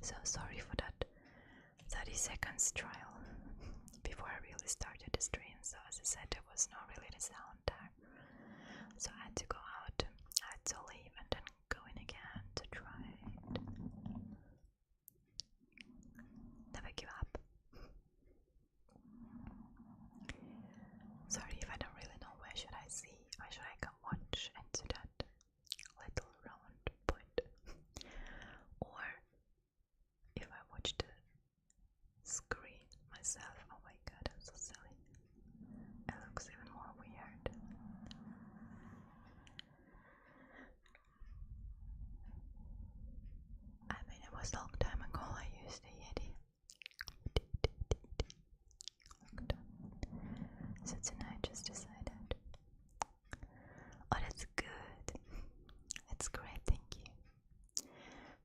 So sorry for that 30 seconds trial before I really started the stream. So as I said, there was not really the sound there. So I had to go out, I had to leave and then go in again to try it. Never give up. Sorry if I don't really know where should I see, where should I come watch into that little round point. Or if I watch the screen myself, oh my god, I'm so silly. It looks even more weird. I mean, it was a long time ago I used the Yeti. So tonight I just decided. Oh, that's good. That's great, thank you.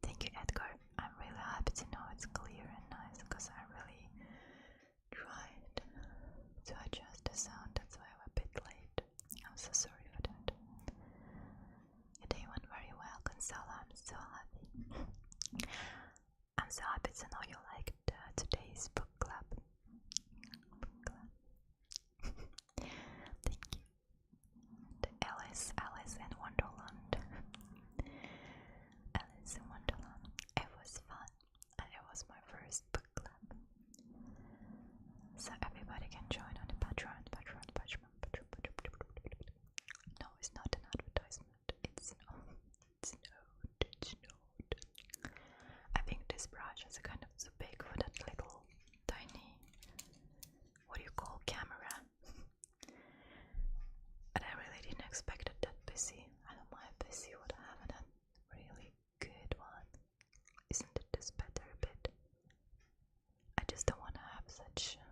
Thank you, Edgar. I'm really happy to know it's clear and nice because I really tried to adjust the sound. That's why I'm a bit late. I'm so sorry for that. Your day went very well, Gonzalo. I'm so happy. I'm so happy to know you liked today's book club. Thank you. The Alice in Wonderland. Alice in Wonderland. It was fun, and it was my first book club. So everybody can join on the Patreon. No, it's not an advertisement. It's not. I think this brush is kind of too big for that little tiny, what do you call, camera. And I really didn't expect it that busy. I don't mind busy, what I have a really good one. Isn't it this better a bit? I just don't want to have such a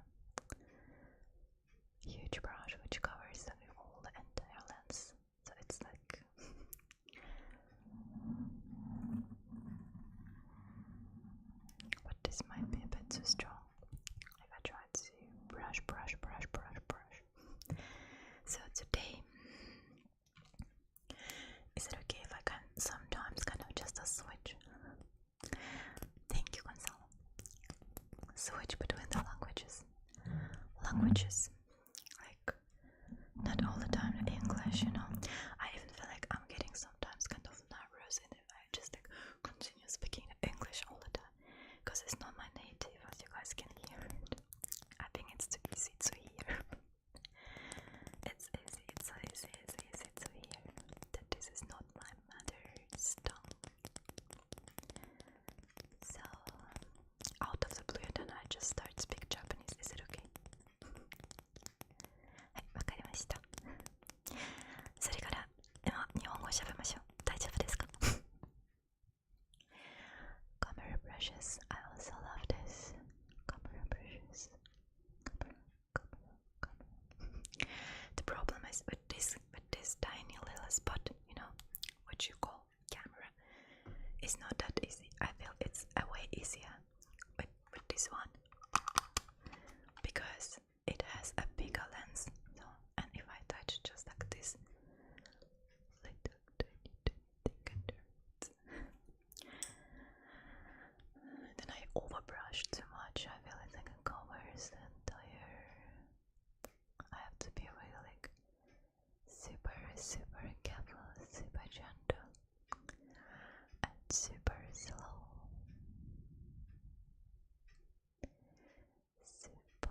huge brush which covers the whole entire lens. So it's like but this might be a bit too strong if I try to brush. So today, is it okay if I can sometimes kind of just a switch? Thank you, Gonzalo. Switch between the languages. Like, not all the time in English, you know. I even feel like I'm getting sometimes kind of nervous and if I just like continue speaking English all the time. Because it's not my native, as you guys can hear it. I think it's too easy to hear. It's so easy to hear that this is not my mother's tongue. So, out of the blue, then I just start to speak Japanese. Is it okay? はい、わかりました。それから今日本語を喋りましょう。大丈夫ですか？ Camera brushes. I also love this. Camera brushes. Camera. The problem is with this tiny little spot, you know, what you call camera, it's not that easy. I feel it's a way easier with this one because it has a bigger lens. So, and if I touch just like this, little tiny then I overbrush too much. I feel like it covers the entire. I have to be really like super careful, super gentle, and super slow. Super.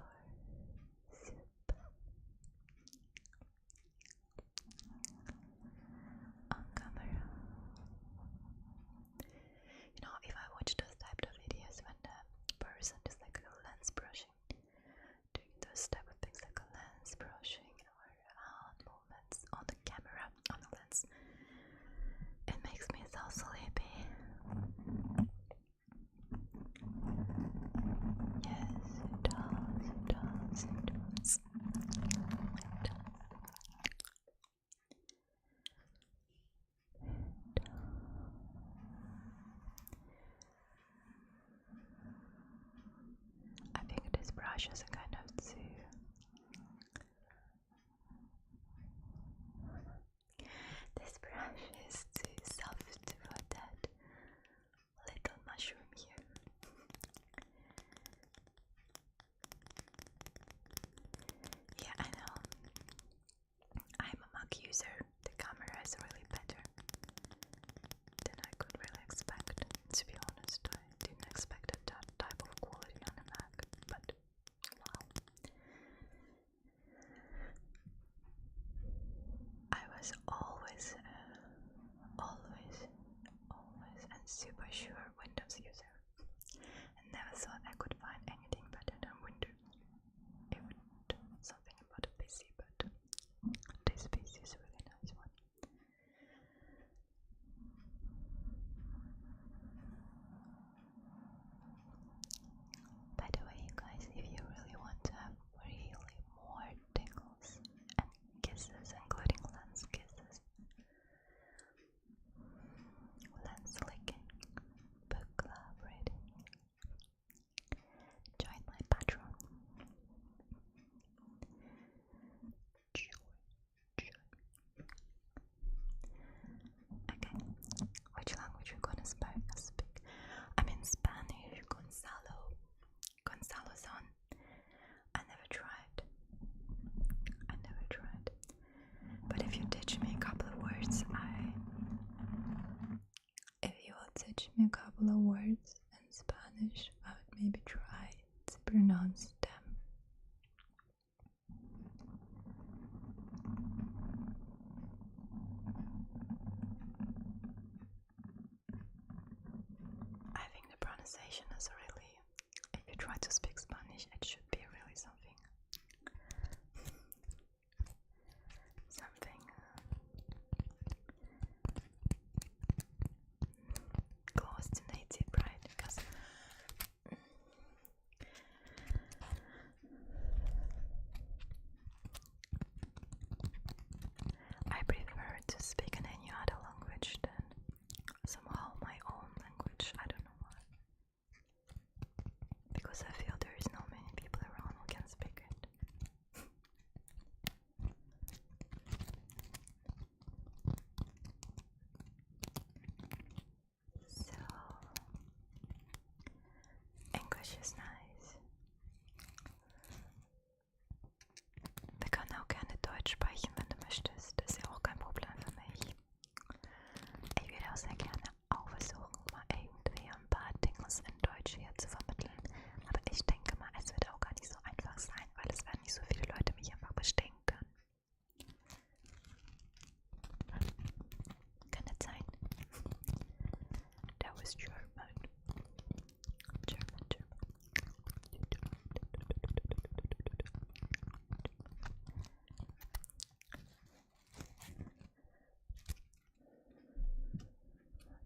On camera. You know, if I watch those type of videos when the person is like lens brushing, doing those type of things like a lens brushing or hand movements on the camera, on the lens, it makes me so sleepy. Yes, it does. I think this brush is kind of too. This brush is too soft for that little mushroom here. Spanish, I would maybe try to pronounce them. I think the pronunciation is really, if you try to speak Spanish, it should be really something close to native, right? Because I prefer to speak in any other language than somehow my own language. I don't know why. Because I feel there is not many people around who can speak it. So, English is nice. Wir können auch gerne Deutsch sprechen, wenn du möchtest. Das ist ja auch kein Problem für mich. Ich würde auch sehr gerne auch versuchen, mal irgendwie ein paar Tingles in Deutsch hier zu vermitteln. Aber ich denke mal, es wird auch gar nicht so einfach sein, weil es werden nicht so viele Leute mich einfach verstehen können. Kann das sein? That was German.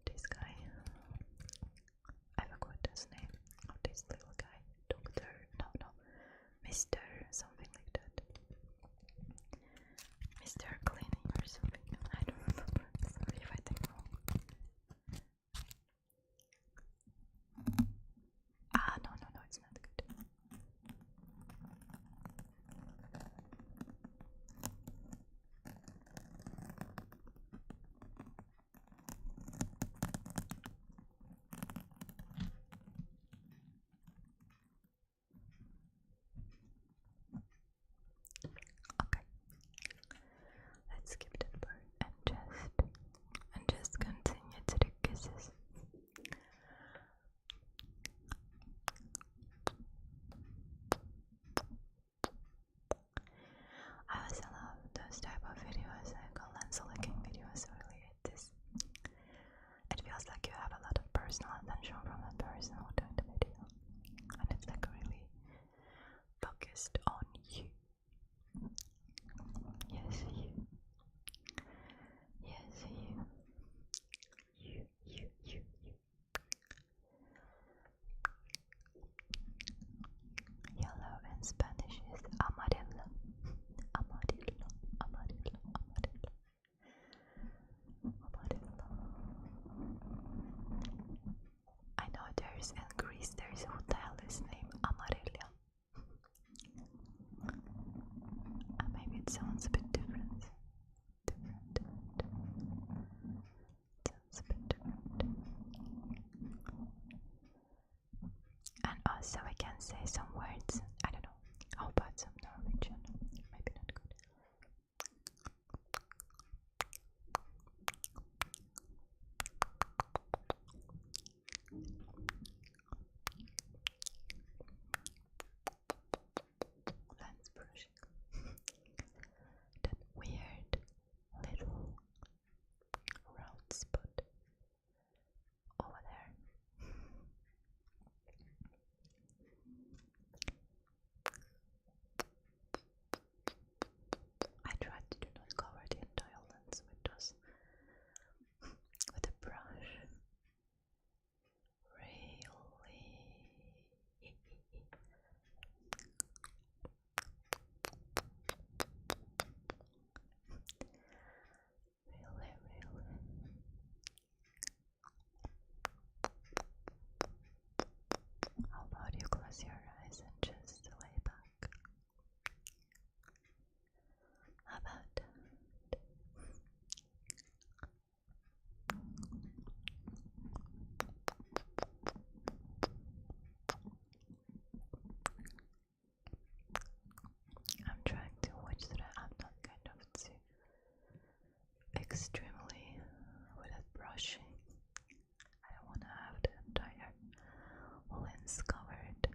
This guy, I forgot his name of this little guy. Doctor, no, Mr. something like that. Mr. Cleaning or something. I don't remember. Sorry if I think wrong. No, it's not good. Okay, let's skip that part and just continue to the kisses. I also love those type of videos. I call lens licking videos. Really, it feels like you have a lot of personal attention from a person who doing the video, and it's like really focused on you. Yes, you. Yellow in Spanish is amarillo. I know there is in Greece, there is a hotel is named Amarillo. Maybe it sounds a bit different. Sounds a bit different. And also I can say some words. I don't know. How about some Norwegian? Maybe not good. Lens brushing. That weird little round spot over there. it's covered.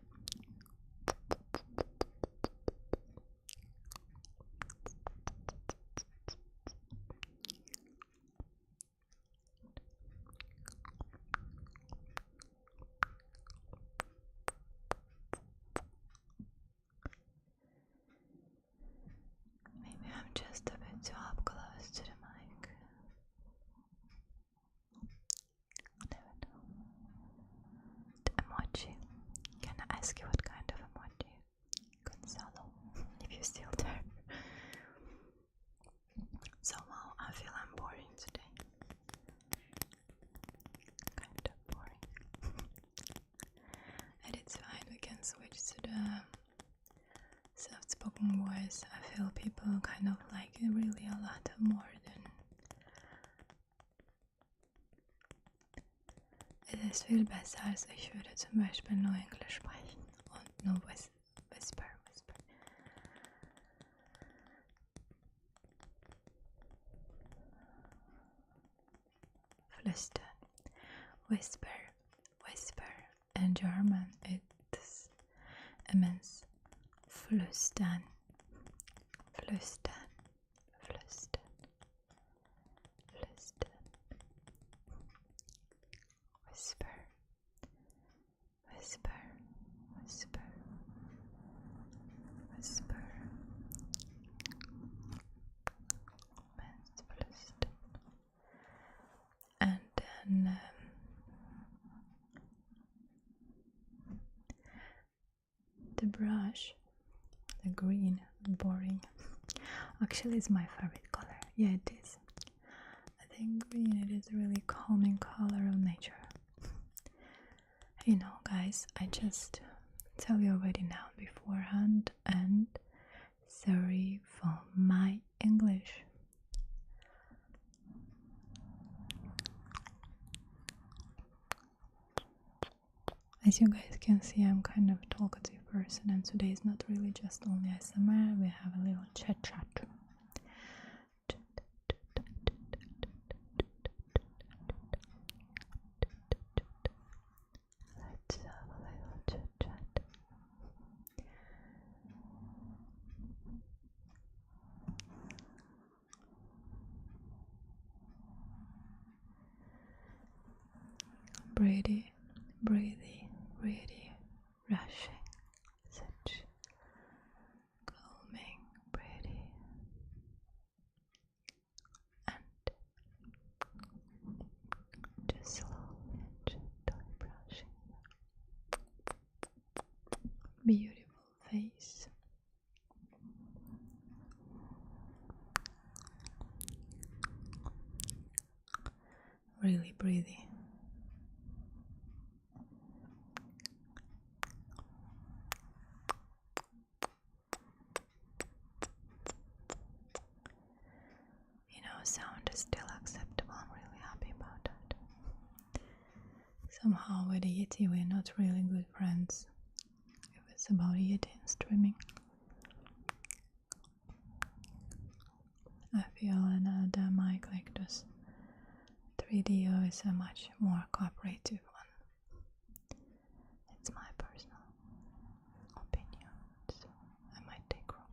Maybe I'm just a bit too up close to the mic. Never know. The emoji. Can I ask you what kind of emoji? Gonzalo, if you're still there. Somehow I feel I'm boring today. Kind of boring. And it's fine, we can switch to the soft-spoken voice. I feel people kind of like it really a lot more than es viel besser als ich würde zum Beispiel nur Englisch sprechen und nur whisper. Flüstern, whisper. In German it's immense. Flüstern. Whisper. And then the brush, the green, boring. Actually, it's my favorite color. Yeah, it is. I think green, it is a really calming color of nature. You know, guys, I just tell you already now beforehand, and sorry for my English. As you guys can see, I'm kind of a talkative person, and today is not really just only ASMR, we have a little chat. Let's have a little chit-chat. Breathy, rushing, such calming, breathy, and just slowly and gently brushing. Beautiful face. Really breathy. You know, sound is still acceptable. I'm really happy about that. Somehow with the Yeti we're not really good friends. If it's about Yeti and streaming. I feel another mic like this 3DO is a much more cooperative one. It's my personal opinion, so I might take wrong.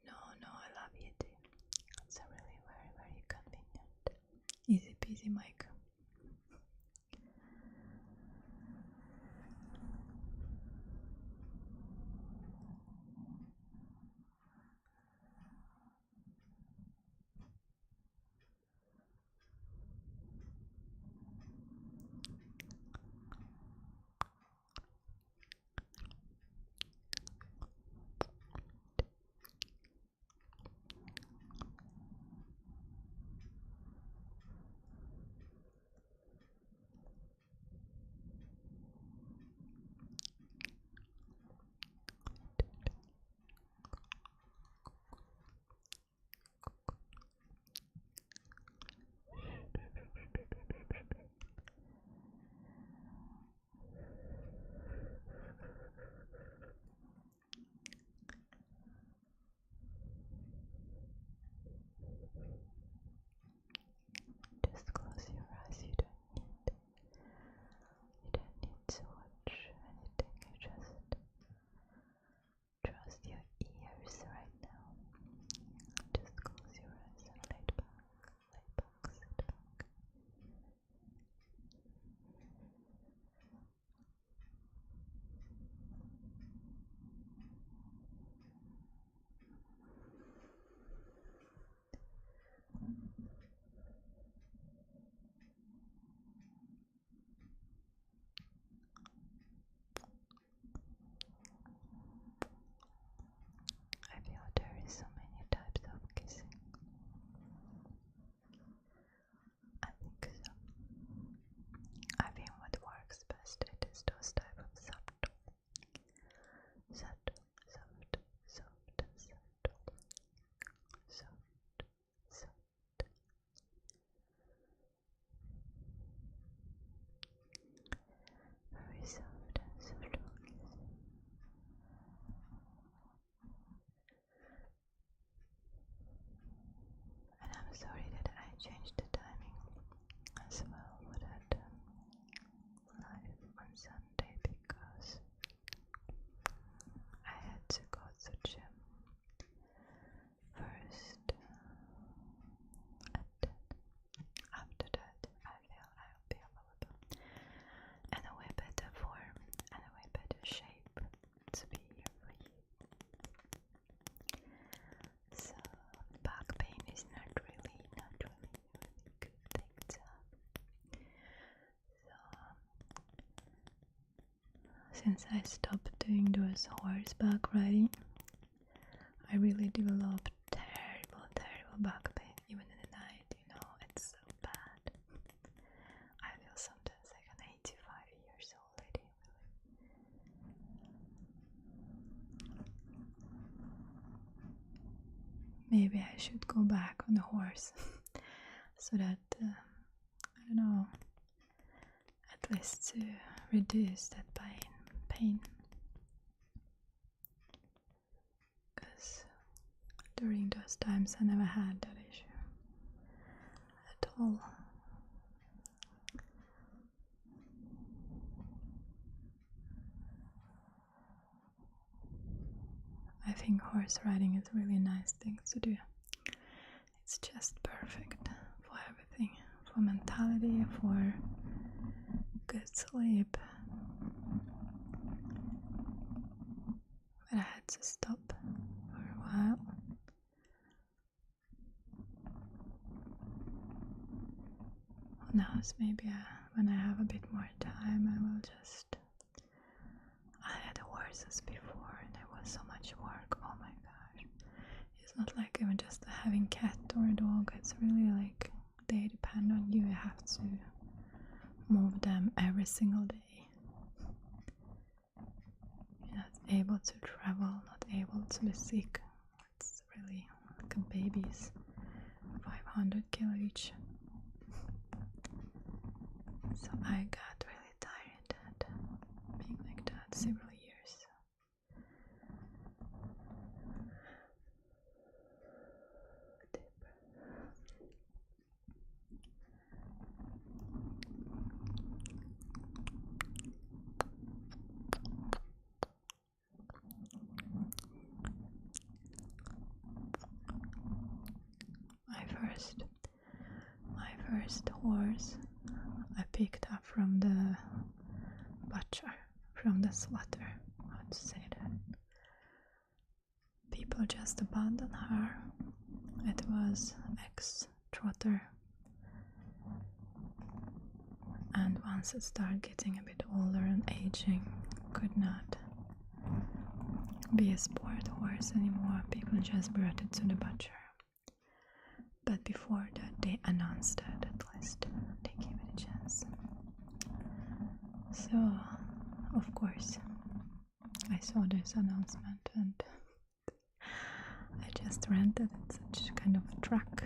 No, I love Yeti. It's a really very convenient, easy peasy mic. since I stopped doing those horseback riding, I really developed terrible back pain, even in the night, you know, it's so bad. I feel sometimes like an 85-year-old lady. Maybe I should go back on the horse so that, I don't know, at least to reduce that pain. Because during those times I never had that issue at all. I think horse riding is a really nice thing to do. It's just perfect for everything, for mentality, for good sleep. But I had to stop for a while. Who knows, maybe when I have a bit more time I will just... I had horses before and it was so much work, oh my gosh. It's not like even just having cat or a dog, it's really like they depend on you. You have to move them every single day. You're not able to travel, not able to be sick. It's really like a baby's 500 kilo each. So I got really tired at being like that several years. My first horse I picked up from the butcher, from the slaughter, how to say that. People just abandoned her. It was ex-trotter. And once it started getting a bit older and aging, could not be a sport horse anymore. People just brought it to the butcher. But before that, they announced that at least they gave it a chance. So, of course, I saw this announcement and I just rented such kind of truck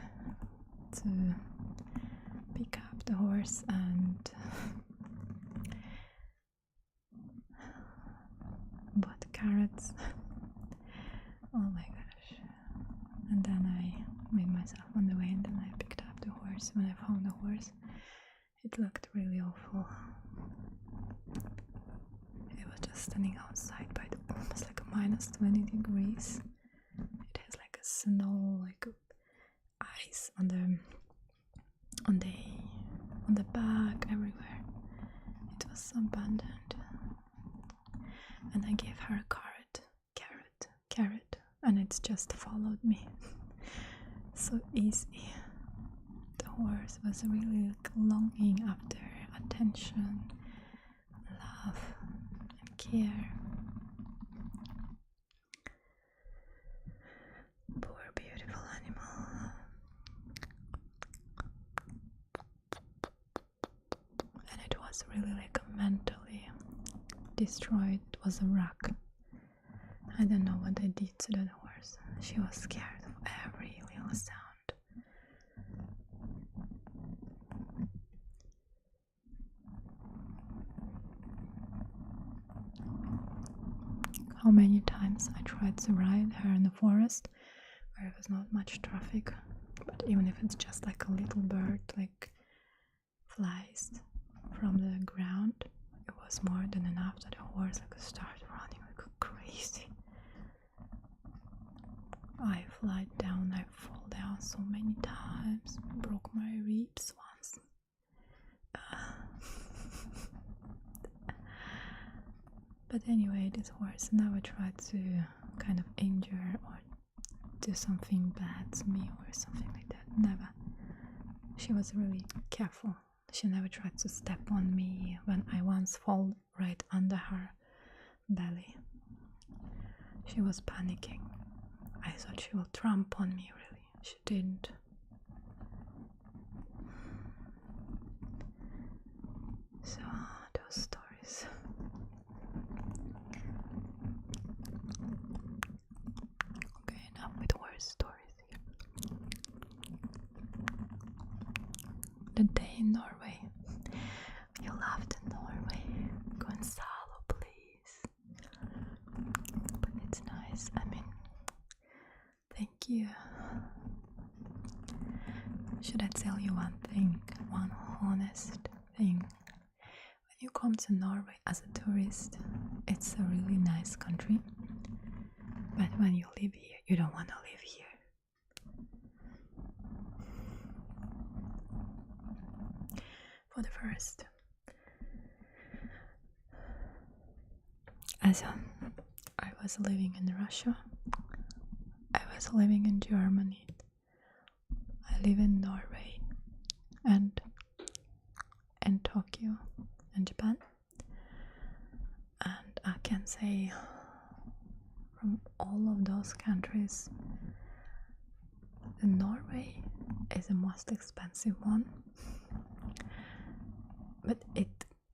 to pick up the horse and bought carrots. Oh my gosh. And then I made myself on the way and then I picked up the horse. When I found the horse, it looked really awful. It was just standing outside by almost like a minus 20 degrees. It has like a snow, like ice on the back, everywhere. It was abandoned. And I gave her a carrot, and it's just followed me. So easy. The horse was really like longing after attention, love, and care. Poor beautiful animal. And it was really like mentally destroyed. It was a wreck. I don't know what they did to that horse. She was scared of every little sound. How many times I tried to ride her in the forest where there was not much traffic, but even if it's just like a little bird like flies from the ground, it was more than enough that the horse like started running like crazy. I fly down, I fall down so many times, broke my ribs once. But anyway, this horse never tried to kind of injure or do something bad to me or something like that. Never. She was really careful. She never tried to step on me when I once fall right under her. belly. She was panicking. I thought she will tramp on me, really. She didn't. So, those stories. Okay, enough with worse stories here. The day in Norway. You loved Norway. Gonzalo, please. But it's nice. I mean, thank you. Should I tell you one thing? One honest thing. When you come to Norway as a tourist, it's a really nice country. But when you live here, you don't want to live here. For the first, as I was living in Russia, I was living in Germany, I live in Norway and in Tokyo in Japan, and I can say from all of those countries, Norway is the most expensive one, but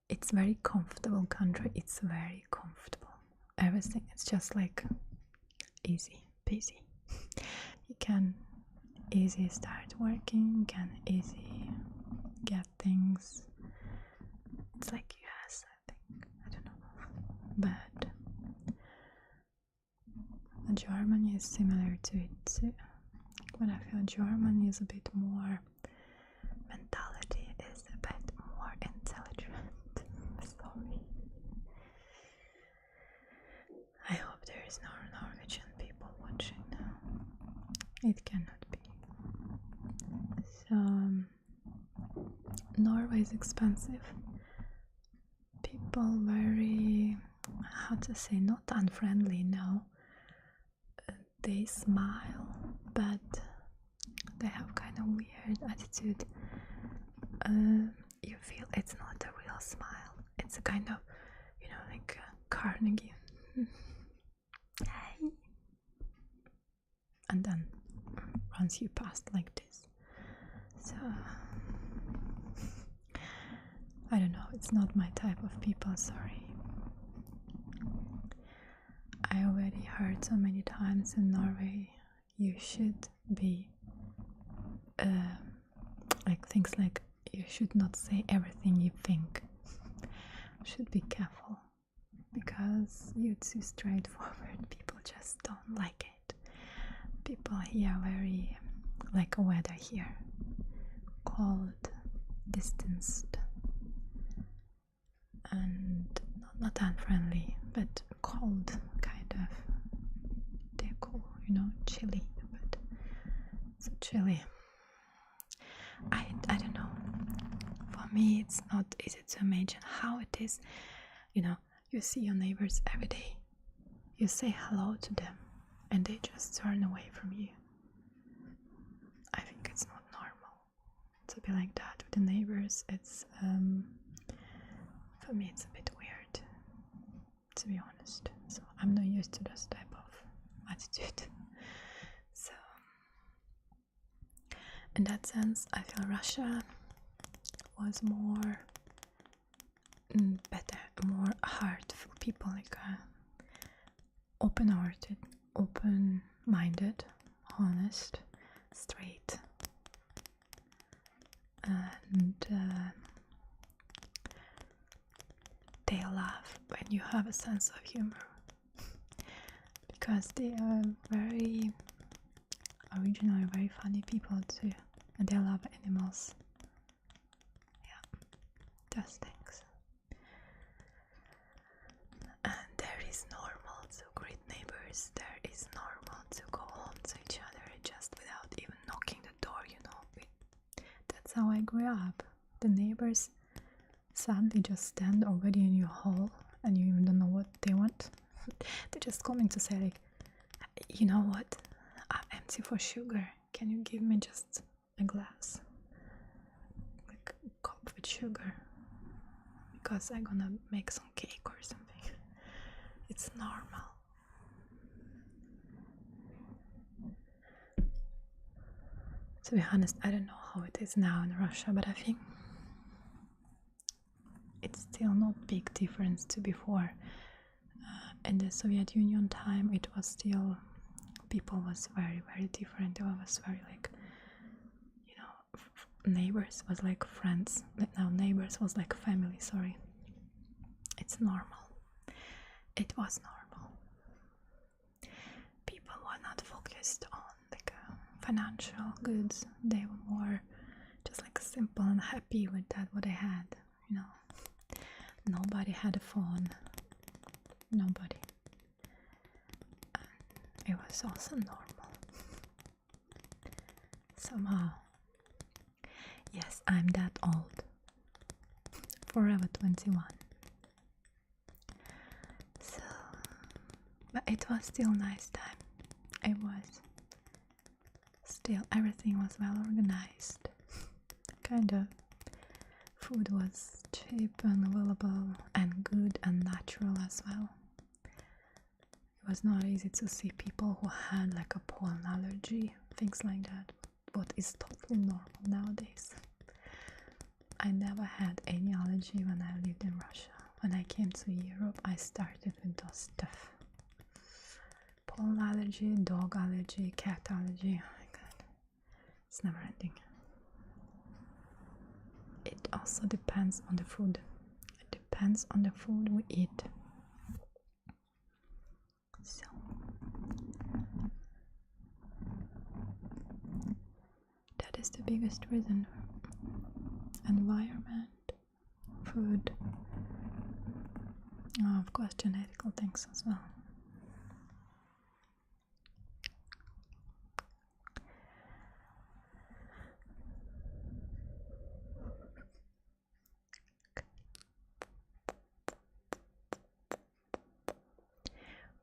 it's very comfortable country. It's very comfortable. Everything is just like easy peasy. You can easy start working, you can easy get things. It's like US, I think. I don't know. But Germany is similar to it too. But I feel Germany is a bit more, mentality is a bit more intelligent. Sorry. I hope there is no Norwegian people watching now. It cannot be. So, Norway is expensive. People very, how to say, not unfriendly, no. They smile, but they have kind of weird attitude. You feel it's not a real smile. It's a kind of, like Carnegie. Hey. And then runs you past like this. So, I don't know, it's not my type of people, sorry. I already heard so many times in Norway, you should be, like things like, you should not say everything you think. Should be careful, because you're too straightforward, people just don't like it. People here are very, like weather here, cold, distanced, and not unfriendly, but cold, kind of. They're cool, chilly, but so chilly. I don't know. For me, it's not easy to imagine how it is. You see your neighbors every day. You say hello to them, and they just turn away from you. I think it's not normal to be like that with the neighbors. It's for me, it's a bit weird, to be honest. So I'm not used to this type of attitude. So in that sense, I feel Russia was more better, more heartful people, like open-hearted, open-minded, honest, straight, and they laugh when you have a sense of humor, because they are very original, very funny people too, and they love animals. Yeah, just things. And there is normal to greet neighbors. There is normal to go home to each other just without even knocking the door. That's how I grew up. The neighbors suddenly just stand already in your hall, and you don't know what they want. They're just coming to say, like, you know what? I'm empty for sugar. Can you give me just a glass? Like a cup with sugar. Because I'm gonna make some cake or something. It's normal. To be honest, I don't know how it is now in Russia, but I think it's still not big difference to before. In the Soviet Union time, it was still, people was very, very different. It was very like, you know, neighbors was like friends. Now neighbors was like family, sorry. It's normal. It was normal. People were not focused on like financial goods. They were more just like simple and happy with that what they had, you know. Nobody had a phone. Nobody. And it was also normal. Somehow. Yes, I'm that old. Forever 21. So, but it was still nice time. It was. Still, everything was well organized. Kind of. Food was cheap and available and good and natural as well. It was not easy to see people who had like a pollen allergy, things like that, what is totally normal nowadays. I never had any allergy when I lived in Russia. When I came to Europe, I started with those stuff. Pollen allergy, dog allergy, cat allergy. Oh my god. It's never ending. It also depends on the food. It depends on the food we eat. So that is the biggest reason. Environment, food, of course genetical things as well.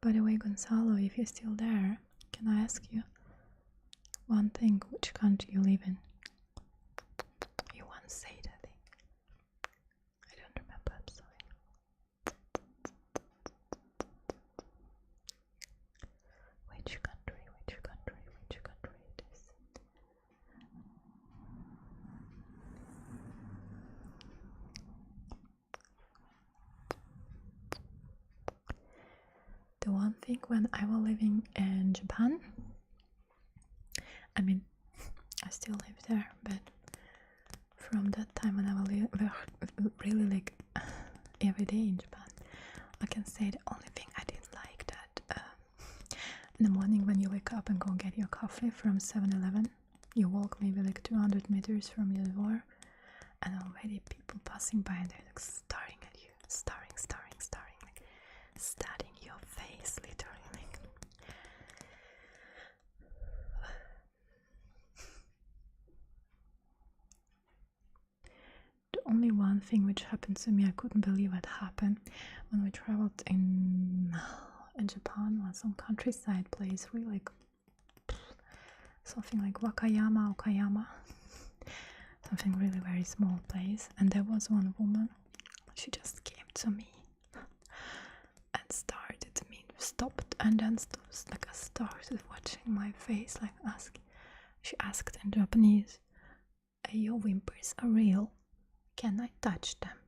By the way, Gonzalo, if you're still there, can I ask you one thing? Which country you live in? You once said, I think. I don't remember, I'm sorry. Which country it is? The one thing when I was living in Japan, I mean, I still live there, but from that time when I was really like every day in Japan, I can say the only thing I didn't like that in the morning when you wake up and go get your coffee from 7-Eleven, you walk maybe like 200 meters from your door, and already people passing by and they're like staring at you, staring, like studying your face, literally. Like. The only one thing which happened to me, I couldn't believe it happened when we traveled in Japan, was some countryside place, really like something like Okayama, something really very small place, and there was one woman. She just came to me and stopped and then started watching my face, like she asked in Japanese, "Your whimpers are real, can I touch them?"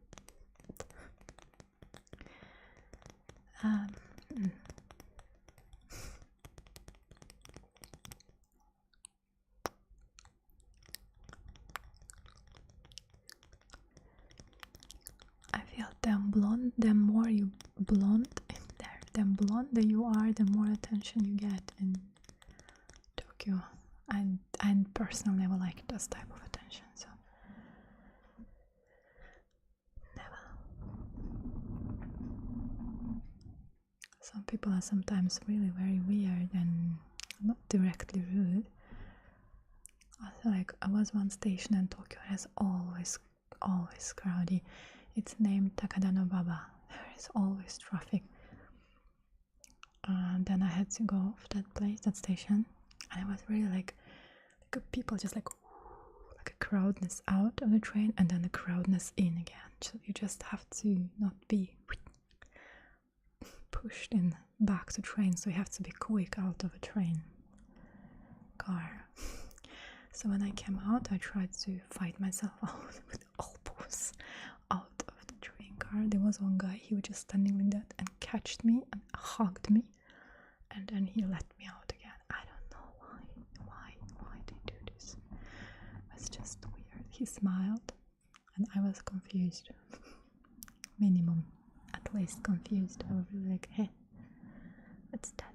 I feel the more you blonde in there, the blonder you are, the more attention you get in Tokyo. And I personally never liked this type of attention, so never. Some people are sometimes really very weird and not directly rude. Also, like, I was one station in Tokyo, and it's always crowded. It's named Takadanobaba. There is always traffic. Then I had to go off that station, and it was really like people just like a crowdness out of the train, and then a crowdness in again. So you just have to not be pushed in back to train, so you have to be quick out of a train car. So when I came out, I tried to fight myself out with elbows out of the train car. There was one guy, he was just standing like that and catched me and hugged me, and then he let me out again. I don't know why they do this. It's just weird. He smiled and I was confused. Minimum, at least confused. I was really like, hey, what's that?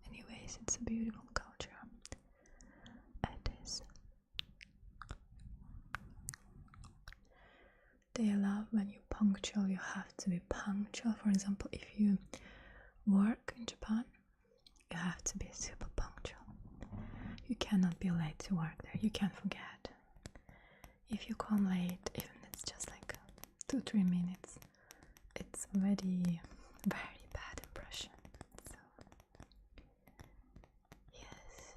Anyways, it's a beautiful culture. It is. They allow when you're punctual, you have to be punctual. For example, if you work in Japan, you have to be super punctual. You cannot be late to work there. You can't forget. If you come late, even it's just like 2-3 minutes, it's already very bad impression. So yes.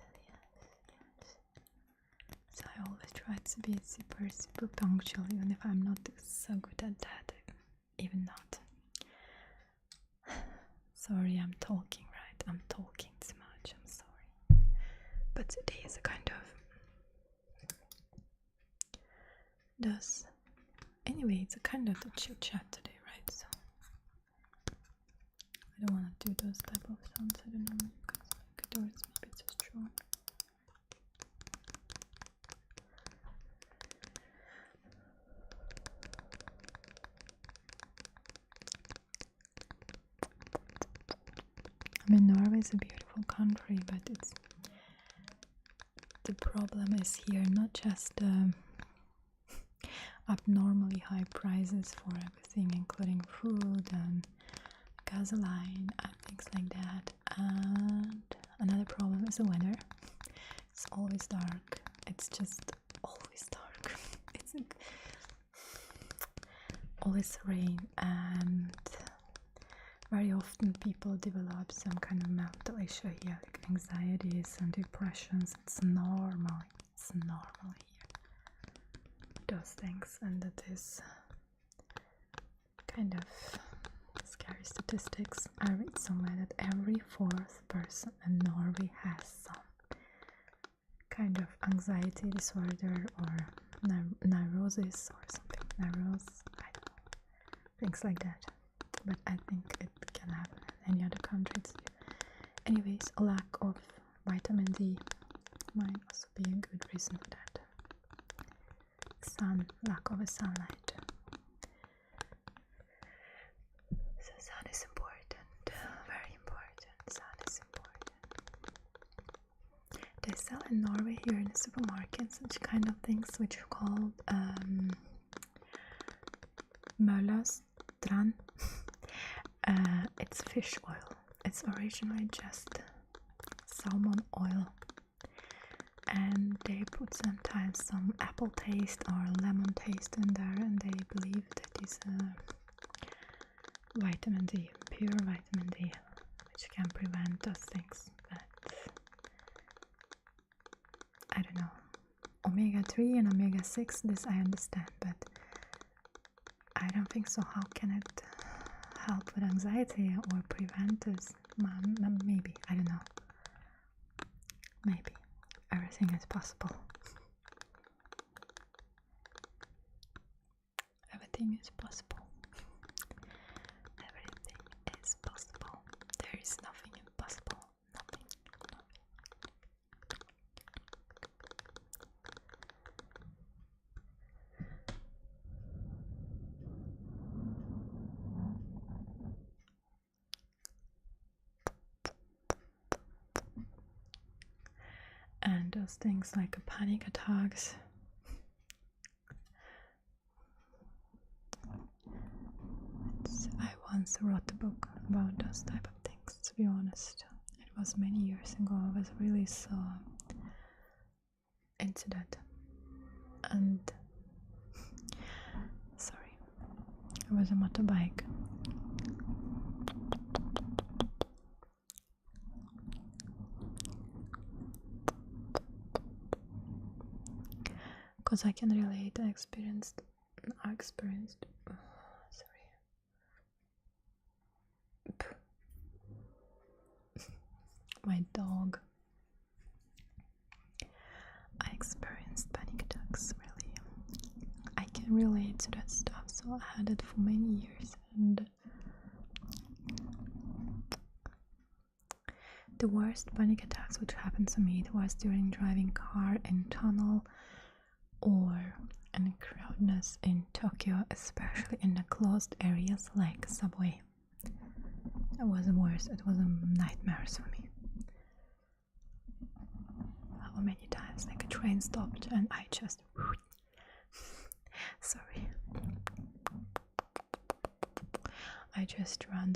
So I always try to be super punctual, even if I'm not so good at that. Even not. Sorry, I'm talking, right? I'm talking too much. I'm sorry. But today is a kind of anyway, it's a kind of a chit chat today, right? So I don't want to do those type of sounds. I don't know, because like the doors maybe too strong. I mean, Norway is a beautiful country, but the problem is here not just abnormally high prices for everything, including food and gasoline and things like that. And another problem is the weather. It's always dark. It's just always dark. It's like always rain, and very often people develop some kind of mental issue here, like anxieties and depressions. It's normal. It's normal here. Those things, and that is kind of scary statistics. I read somewhere that every 4th person in Norway has some kind of anxiety disorder or neurosis or something. Neurosis, I don't know. Things like that. But I think it can happen in any other countries. Anyways, a lack of vitamin D might also be a good reason for that. Lack of sunlight. So sun is important, very important. Sun is important. They sell in Norway here in the supermarkets such kind of things which are called maloubusiness. It's fish oil. It's originally just salmon oil, and they put sometimes some apple taste or lemon taste in there, and they believe that is vitamin D, pure vitamin D, which can prevent those things. But I don't know. Omega-3 and omega-6, this I understand, but I don't think so. How can it help with anxiety or prevent this? Maybe, I don't know. Maybe. Everything is possible. Everything is possible. Everything is possible. There is nothing impossible. Nothing. And those things like panic attacks. I once wrote a book about those type of things, to be honest. It was many years ago. I was really so into that. And sorry, it was a motorbike. because I can relate. I experienced. Sorry. My dog. I experienced panic attacks, really. I can relate to that stuff, so I had it for many years, and the worst panic attacks which happened to me, it was during driving car in tunnel or in crowdedness in Tokyo, especially in the closed areas like subway. It was the worst. It was a nightmare for me. How many times like a train stopped and I just sorry, I just ran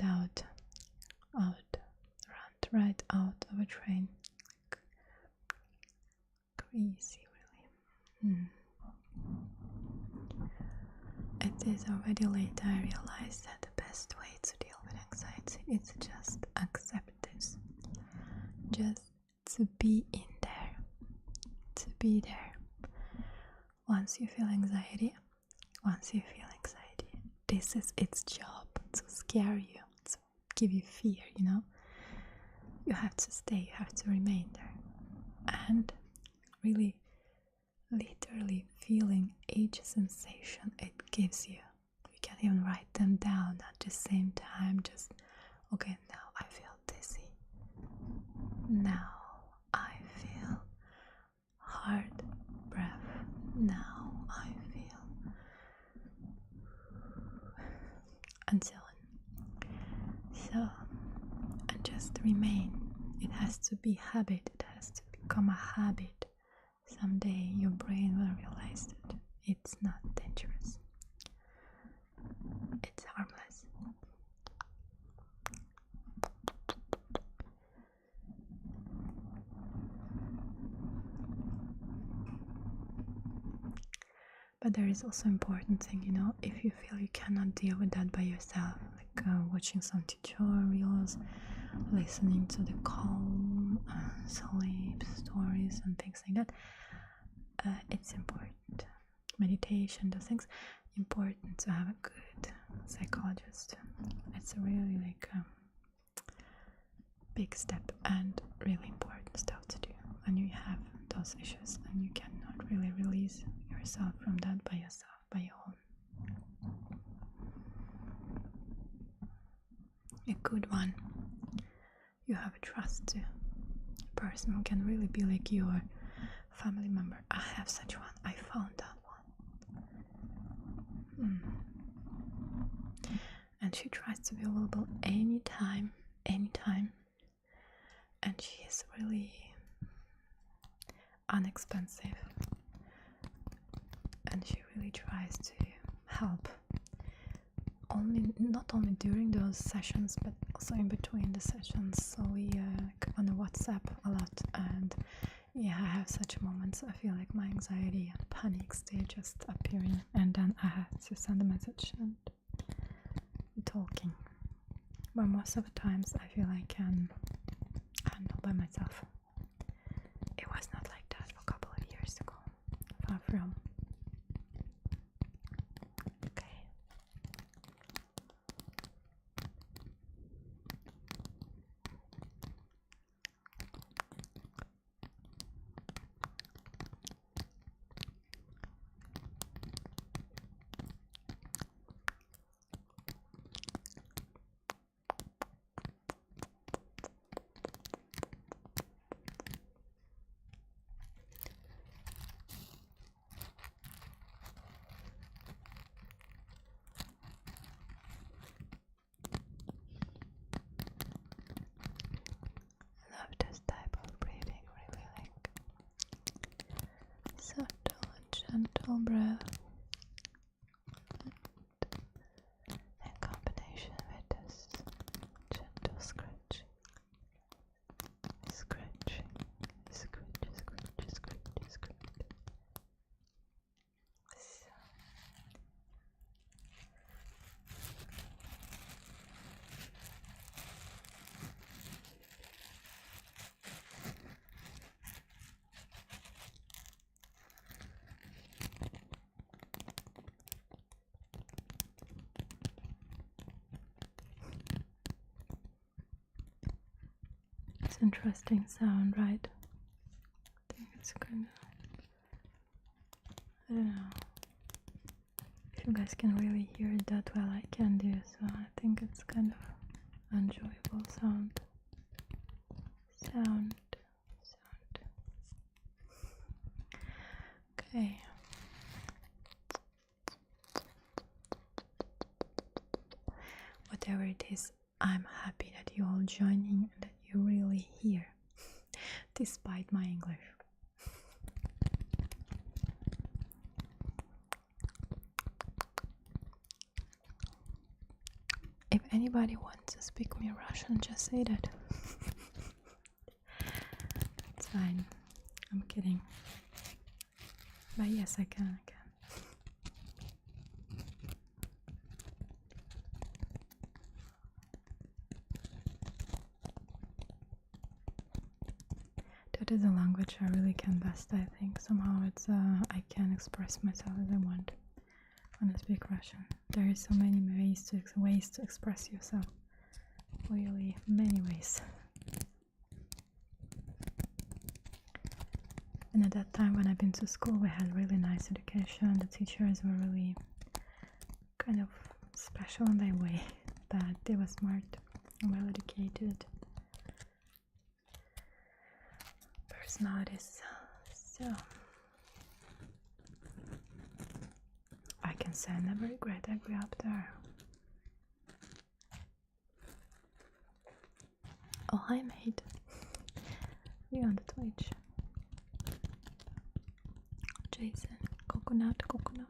right out of a train. Crazy, really. It is already late. I realized that the best way to deal with anxiety is just accept this. Just to be in there. To be there. Once you feel anxiety, this is its job, to scare you, to give you fear, you know? You have to stay, you have to remain there. And really, literally feeling each sensation it gives you. You can even write them down at the same time. Just, okay, now I feel dizzy. Now I feel hard breath. Now I feel and so on. So, and just remain. It has to be habit. It has to become a habit. Someday your brain will realize that it's not dangerous. It's harmless. But there is also important thing, you know, if you feel you cannot deal with that by yourself, like watching some tutorials, listening to the calm sleep stories and things like that, it's important. Meditation, those things, important to have a good psychologist. It's a really like big step and really important stuff to do when you have those issues and you cannot really release yourself from that by yourself, by your own. A good one. You have a trust to a person who can really be like your family member. I have such one. I found that one. And she tries to be available anytime. And she is really inexpensive. And she really tries to help. Not only during those sessions, but also in between the sessions. So we on WhatsApp a lot, and yeah, I have such moments. I feel like my anxiety and panics, they just appearing, and then I have to send a message and talking. But most of the times I feel I can handle by myself. It was not like that for a couple of years ago. Far from. this interesting sound, right? I think it's kind of, I don't know if you guys can really hear it that well. I can do, so I think it's kind of enjoyable sound. Okay. Whatever it is, I'm happy that you're all joining and that you're really here, despite my English. If anybody wants to speak me Russian, just say that. It's fine. I'm kidding. But yes, I can. That is a language I really can best, I think. Somehow it's I can express myself as I want when I speak Russian. There is so many ways to express yourself. Really many ways. And at that time when I've been to school, we had really nice education. The teachers were really kind of special in their way, but they were smart and well educated personalities. So I can say I never regret I grew up there. Oh, hi mate. You on the Twitch? Jason, coconut. Coconut.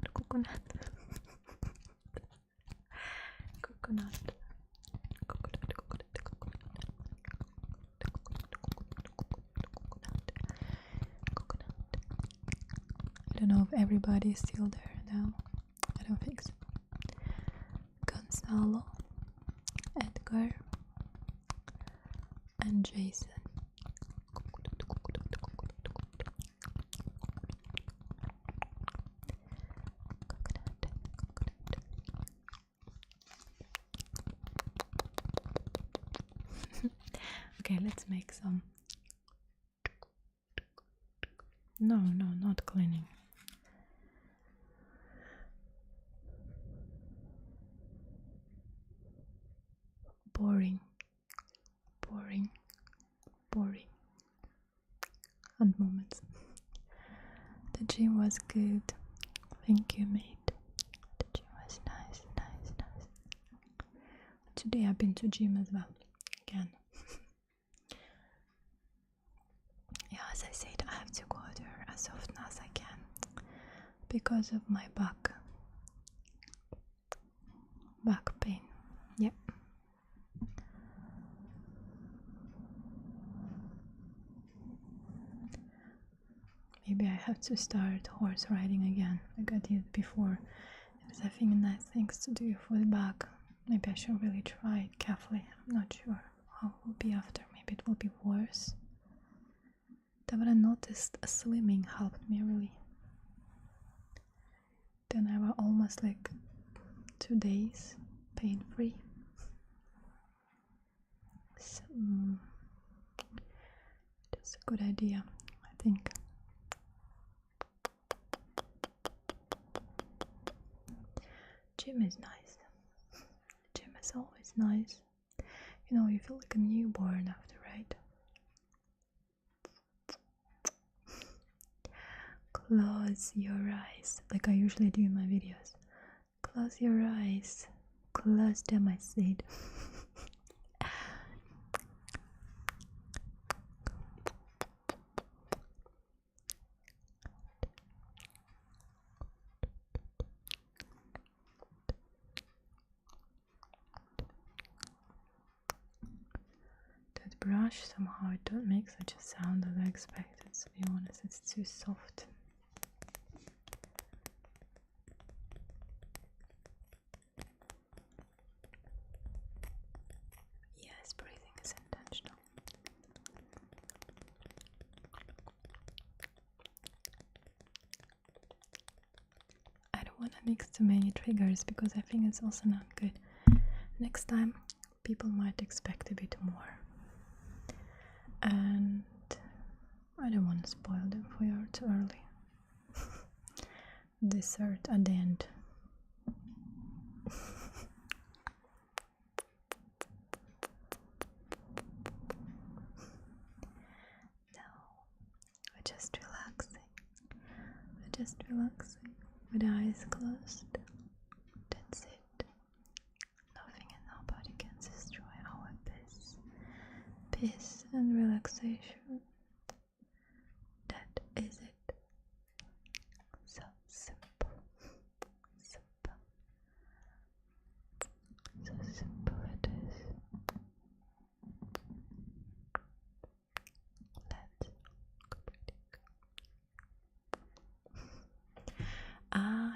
I don't know if everybody is still there now. I don't think so. Gonzalo, Edgar, and Jason. Okay, let's make some. No, not cleaning. Boring. And moments. The gym was good. Thank you, mate. The gym was nice. Today I've been to gym as well. Again. Yeah, as I said, I have to go there as often as I can because of my back pain. Yep. Maybe I have to start horse riding again. Like I did before. It's I think nice things to do for the back. Maybe I should really try it carefully. I'm not sure how it will be after. Maybe it will be worse. Then I noticed swimming helped me really. Then I was almost like 2 days pain-free. So, that's a good idea, I think. Gym is nice. Gym is always nice. You know, you feel like a newborn after, right? Close your eyes, like I usually do in my videos. Close your eyes. Close them, I said. That brush somehow it don't make such a sound as I expected, to be honest. It's too soft. Yes, breathing is intentional. I don't want to mix too many triggers because I think it's also not good. Next time, people might expect a bit more. and I don't want to spoil them for you too early. Dessert at the end. We're just relaxing. We're just relaxing with eyes closed. That's it. Nothing and nobody can destroy our peace. Peace and relaxation. That is it. So simple. Simple. So simple it is. Let's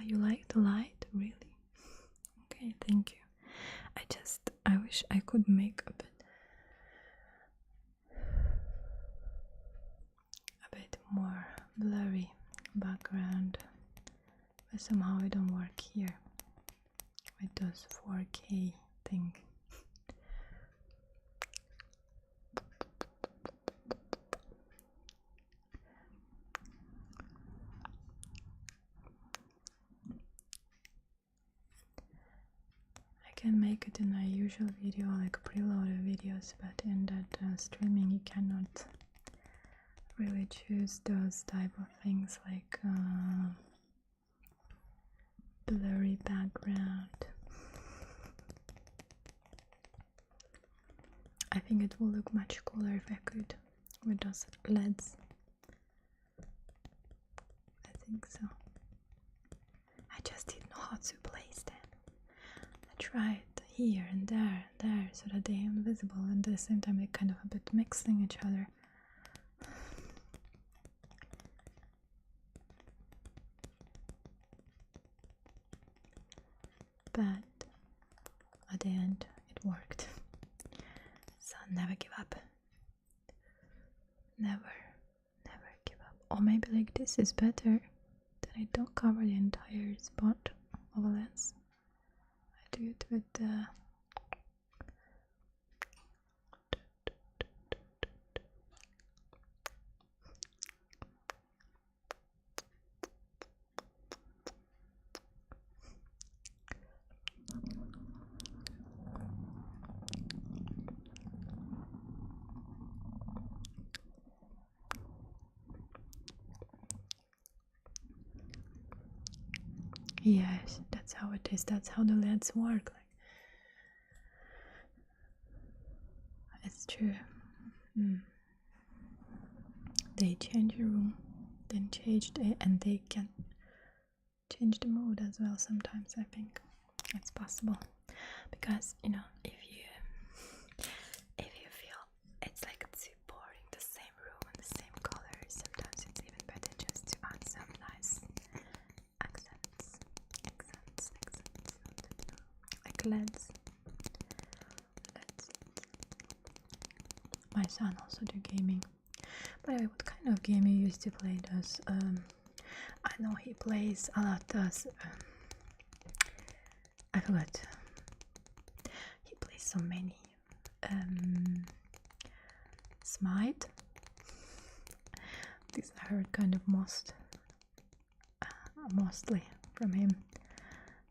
you like the light? Really? Okay, thank you. I wish I could make a bit more blurry background, but somehow it don't work here with those 4K thing. I can make it in my usual video, like preloaded videos, but in that streaming you cannot really choose those type of things like blurry background. I think it will look much cooler if I could with those LEDs. I think so. I just didn't know how to place them. I tried here and there so that they are invisible and at the same time they kind of a bit mixing each other. But at the end it worked. So never give up. Never give up. Or maybe like this is better, that I don't cover the entire spot of a lens. I do it with the yes, that's how it is. That's how the LEDs work. Like, it's true. They change the room, then and they can change the mood as well. Sometimes I think it's possible, because you know, if you feel it's like too boring, the same room and the same colors, sometimes it's even better just to add some nice accents, like LEDs. My son also do gaming. By the way, what kind of game you used to play? Does I know he plays a lot. Does I forgot. He plays so many. Smite. This I heard kind of mostly from him.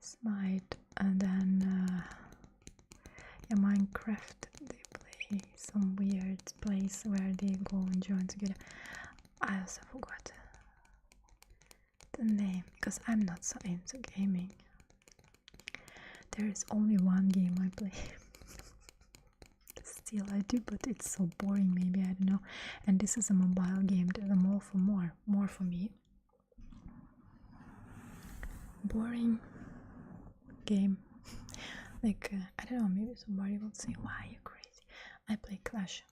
Smite, and then yeah, Minecraft. They play some weird place where they go and join together. I also forgot the name because I'm not so into gaming. There is only one game I play. Still I do, but it's so boring, maybe, I don't know. And this is a mobile game. There's a more for me. Boring game. Like I don't know, maybe somebody will say, why are you crazy? I play Clash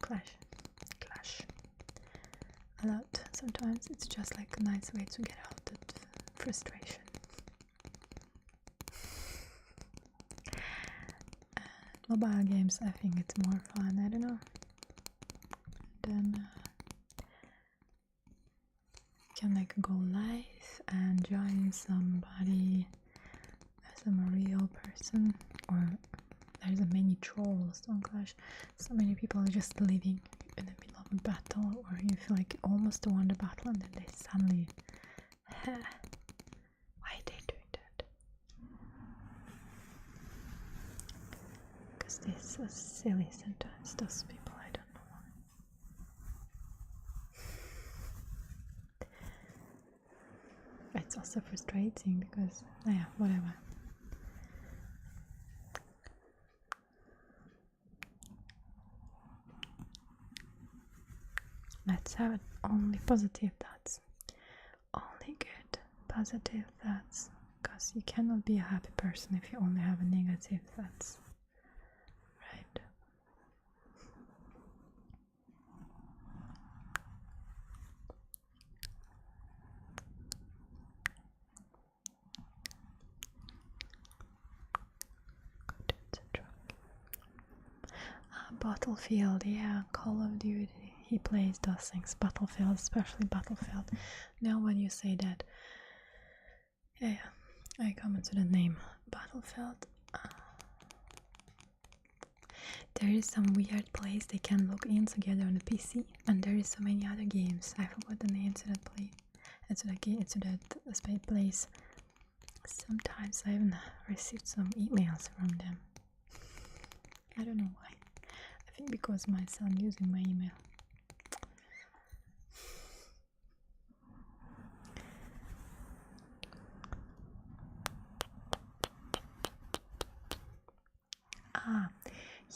a lot. Sometimes it's just like a nice way to get out that frustration. Mobile games, I think it's more fun, I don't know. Then you can like go live and join somebody as a real person, or there's many trolls on Clash. So many people are just living in the middle of a battle, or you feel like you almost won the battle, and then they suddenly, why are they doing that? Because they're so silly sometimes, those people. I don't know why. It's also frustrating because, yeah, whatever. Let's have only positive thoughts. Only good positive thoughts. Because you cannot be a happy person if you only have a negative thoughts. Right? Battlefield, yeah, Call of Duty. He plays those things. Battlefield, especially Battlefield. Now when you say that, yeah, I come into the name Battlefield. There is some weird place they can log in together on the PC, and there is so many other games. I forgot the name to that place. To that place. Sometimes I even received some emails from them. I don't know why. I think because my son using my email.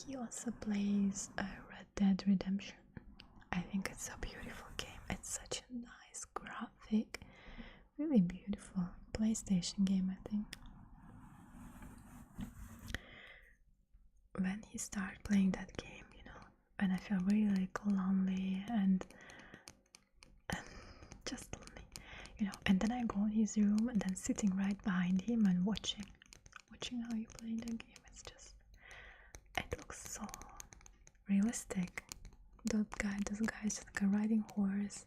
He also plays Red Dead Redemption. I think it's a beautiful game. It's such a nice graphic, really beautiful PlayStation game, I think. When he started playing that game, when I felt really like lonely and just lonely, and then I go in his room and then sitting right behind him and watching how he played the game. It looks so realistic. Those guys just like a riding horse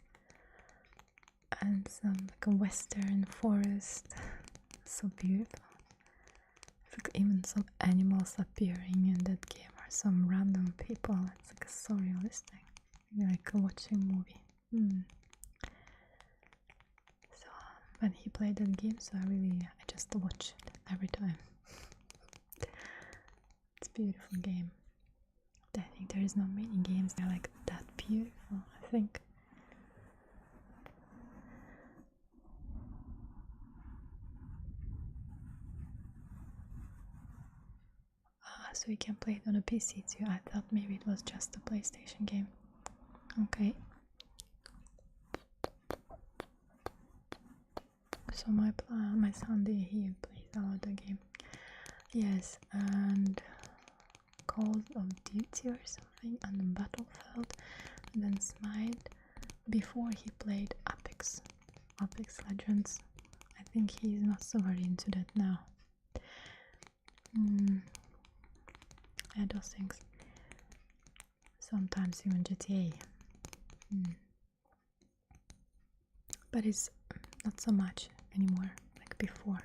and some like a western forest. So beautiful. Like even some animals appearing in that game, or some random people. It's like so realistic. Like watching a movie. So when he played that game, I just watch it every time. It's a beautiful game. I think there is not many games that are like that beautiful, I think. So you can play it on a PC too. I thought maybe it was just a PlayStation game. Okay. So my Sunday he plays a lot of game. Yes, and Call of Duty or something, and Battlefield, and then Smite. Before he played Apex Legends. I think he's not so very into that now. Yeah, those things. Sometimes even GTA. But it's not so much anymore, like before.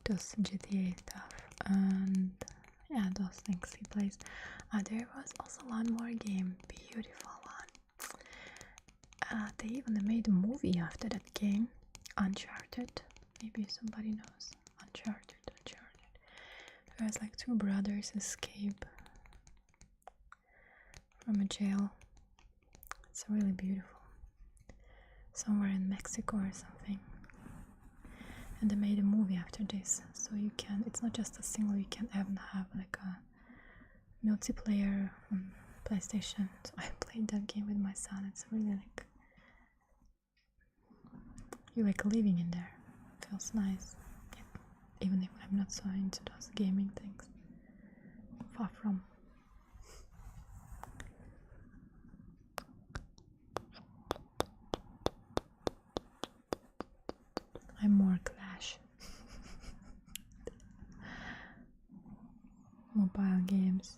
Those GTA stuff, and yeah, those things he plays. There was also one more game, beautiful one. They even made a movie after that game, Uncharted. Maybe somebody knows. Uncharted. There's like two brothers escape from a jail. It's really beautiful. Somewhere in Mexico or something. And they made a movie after this, so it's not just a single, you can even have like a multiplayer on PlayStation. So I played that game with my son. It's really like you like living in there. It feels nice. Yeah. Even if I'm not so into those gaming things. Far from. I'm more Clash. Mobile games.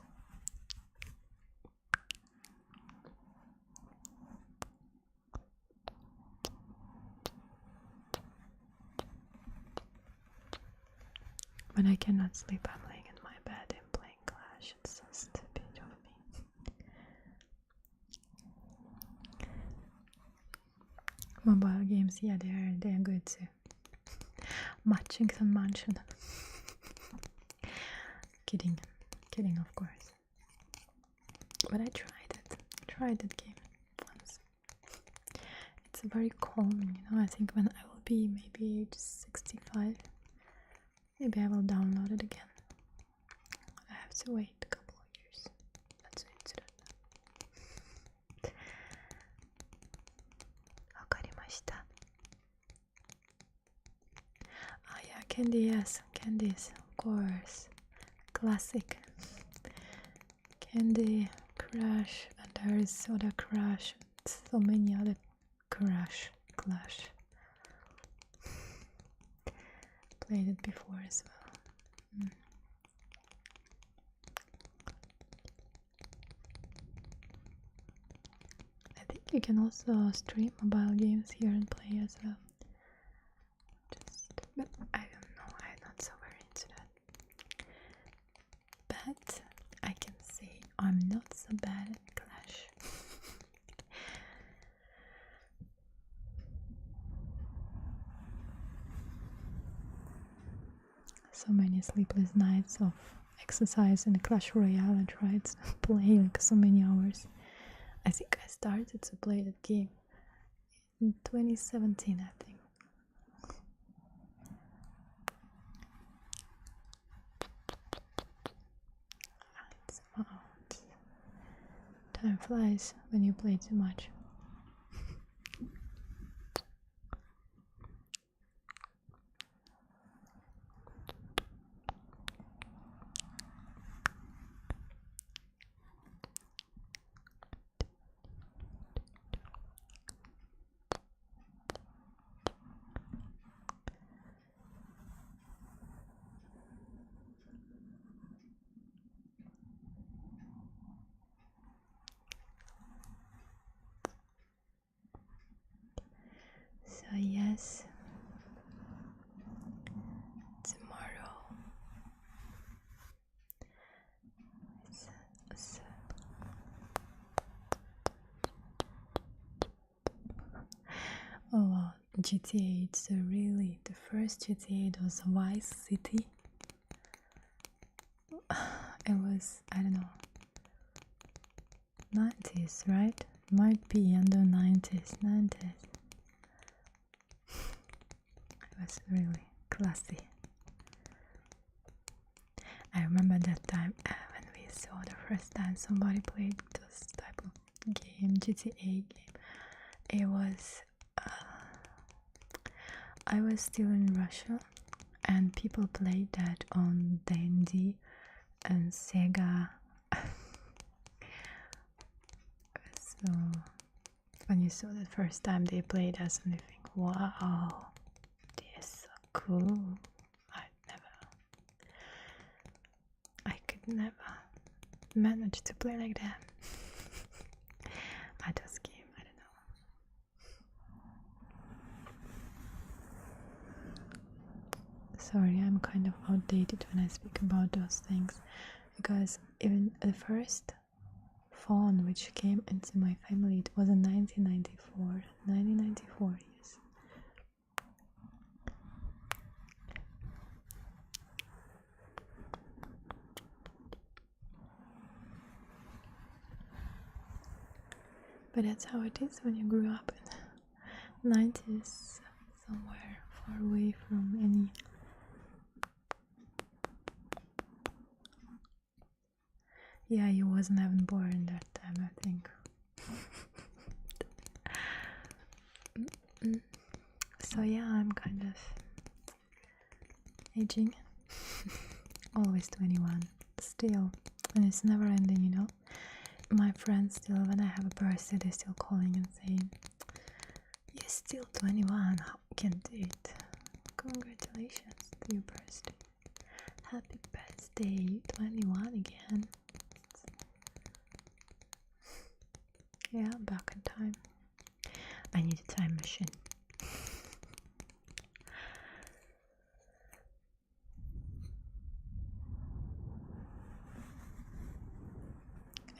When I cannot sleep, I'm laying in my bed and playing Clash. It's so stupid of me. games, yeah, they're good too. Matchington Mansion. Kidding, of course. But I tried that game once. It's very calming, you know. I think when I will be maybe age 65, maybe I will download it again. I have to wait a couple of years. That's it. Ah yeah, Candy, yes, Candies, of course. Classic. Candy, Crash, and there is other Crash, so many other Clash. Played it before as well. I think you can also stream mobile games here and play as well. But I don't know, I'm not so very into that. But I can say I'm not so bad at Clash. So many sleepless nights of exercise in Clash Royale. I tried to play like so many hours. I think I started to play that game in 2017, I think. It's about time flies when you play too much. So yes, tomorrow oh wow, GTA, it's really, the first GTA, it was Vice City. It was, I don't know, 90s, right? Might be under 90s. It was really classy. I remember that time when we saw the first time somebody played this type of game, GTA game. It was, I was still in Russia and people played that on D&D and Sega. So when you saw the first time they played us and you think, wow, this is so cool. I could never manage to play like that. I just game, I don't know. Sorry, I'm kind of outdated when I speak about those things, because even the first phone which came into my family, it was in 1994, yes. But that's how it is when you grew up in the 90s, somewhere far away from any. Yeah, you wasn't even born that time, I think. So yeah, I'm kind of aging. Always 21, still, and it's never ending, you know. My friends still, when I have a birthday, they're still calling and saying, "You're still 21, how can you do it? Congratulations to your birthday. Happy birthday, 21 again." Yeah, back in time. I need a time machine.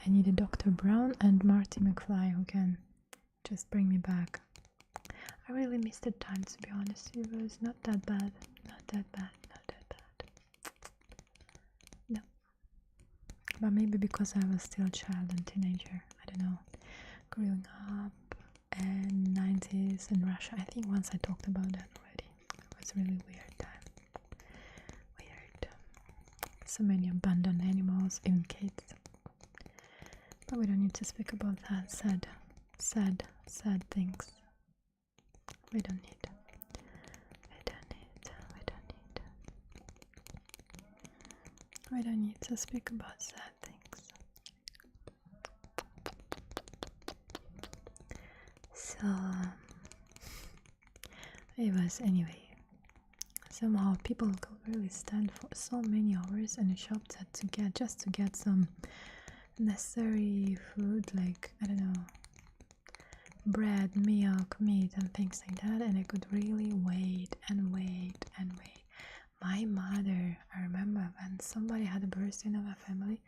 I need a Dr. Brown and Marty McFly who can just bring me back. I really missed the time, to be honest. It was not that bad. Not that bad. Not that bad. No. But maybe because I was still a child and teenager. I don't know. Growing up and 90s in Russia. I think once I talked about that already. It was a really weird time. Weird. So many abandoned animals, even kids. But we don't need to speak about that. Sad things. We don't need. We don't need to speak about sad things. So it was anyway. Somehow people could really stand for so many hours in a shop just to get some necessary food, like I don't know, bread, milk, meat and things like that, and I could really wait and wait and wait. My mother, I remember when somebody had a birthday in our family,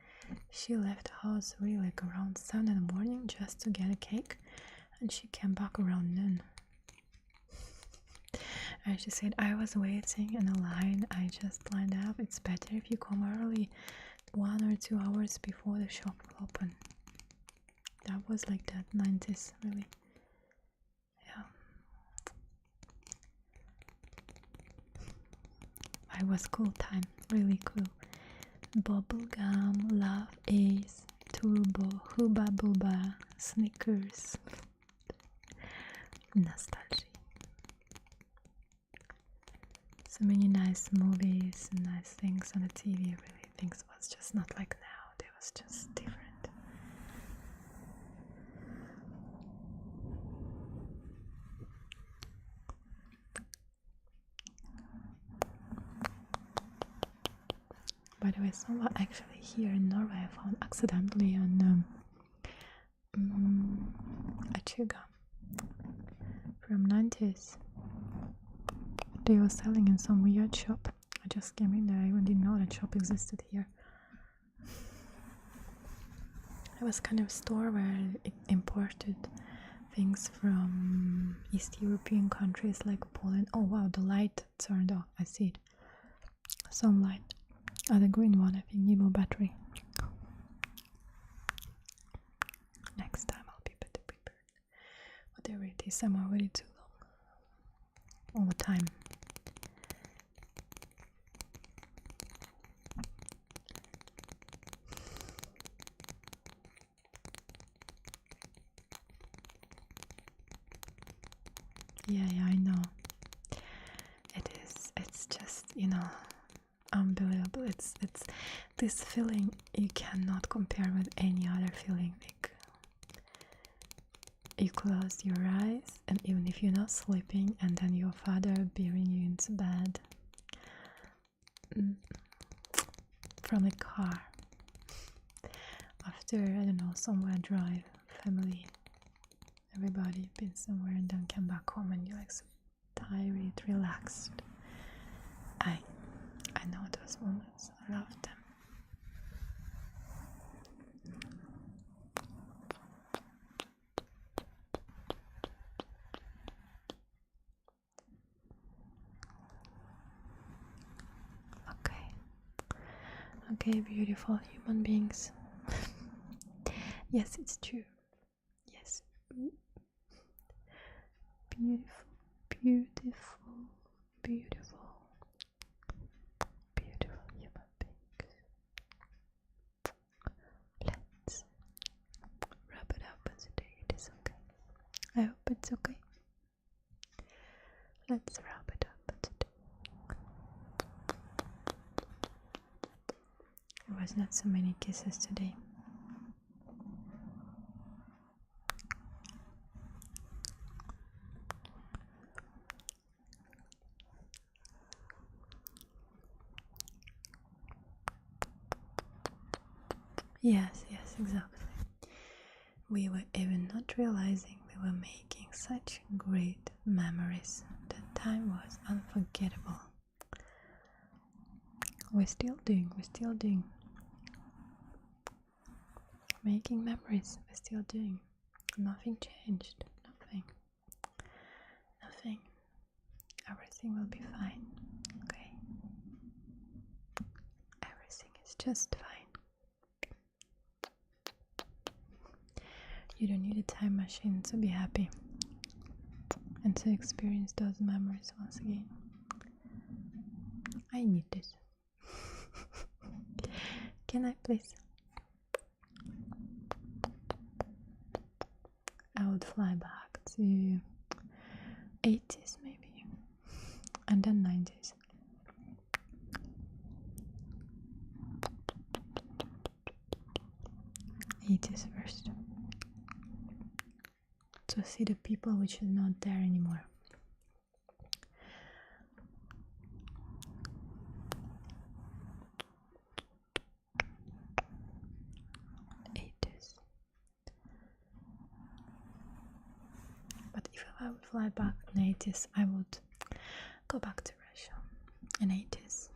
she left the house really like around 7 in the morning just to get a cake, and she came back around noon. And she said, I was waiting in a line, I just lined up. It's better if you come early, 1 or 2 hours before the shop will open. That was like that 90s, really. Yeah. It was cool time, really cool. Bubblegum, Love Ace, Turbo, Hubba Bubba, Snickers. Nostalgia. So many nice movies and nice things on the TV, really. Things was just not like now, they was just different. By the way, someone actually here in Norway I found accidentally on a chewing gum from 90s. They were selling in some weird shop. I just came in there, I even didn't know that shop existed here. It was kind of a store where it imported things from East European countries like Poland. Oh wow, the light turned off, I see it. Some light. The green one, I think, Nemo battery. Next time I'll be better prepared. Whatever it is, I'm already too long. All the time. Yeah, I know. It's just, unbelievable. It's this feeling you cannot compare with any other feeling. Like you close your eyes, and even if you're not sleeping, and then your father bearing you into bed from a car after, I don't know, somewhere drive, family, everybody been somewhere and then come back home and you're like so tired, relaxed. I know those moments. I love them. Okay, beautiful human beings. Yes, it's true. Yes. Beautiful human beings. Let's wrap it up today. It is okay. I hope it's okay. Let's wrap it up today. There was not so many kisses today. Yes, exactly. We were even not realizing we were making such great memories. The time was unforgettable. We're still doing. Making memories, we're still doing. Nothing changed. Nothing everything will be fine. Okay? Everything is just fine. You don't need a time machine to be happy and to experience those memories once again. I need this. Can I please? I would fly back to 80s maybe, and then 90s. '80s first, to see the people which is not there anymore. But if I would fly back in 80s, I would go back to Russia in 80s,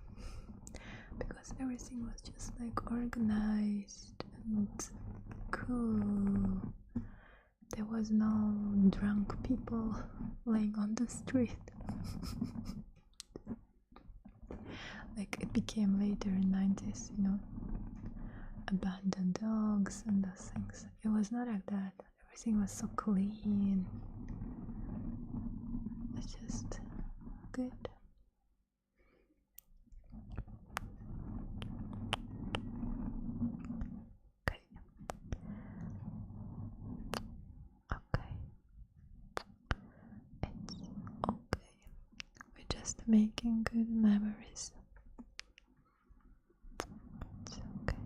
because everything was just like organized and cool. There was no drunk people laying on the street. Like it became later in 90s, you know, abandoned dogs and those things. It was not like that. Everything was so clean. It's just good. Okay. It's okay. We're just making good memories. It's okay.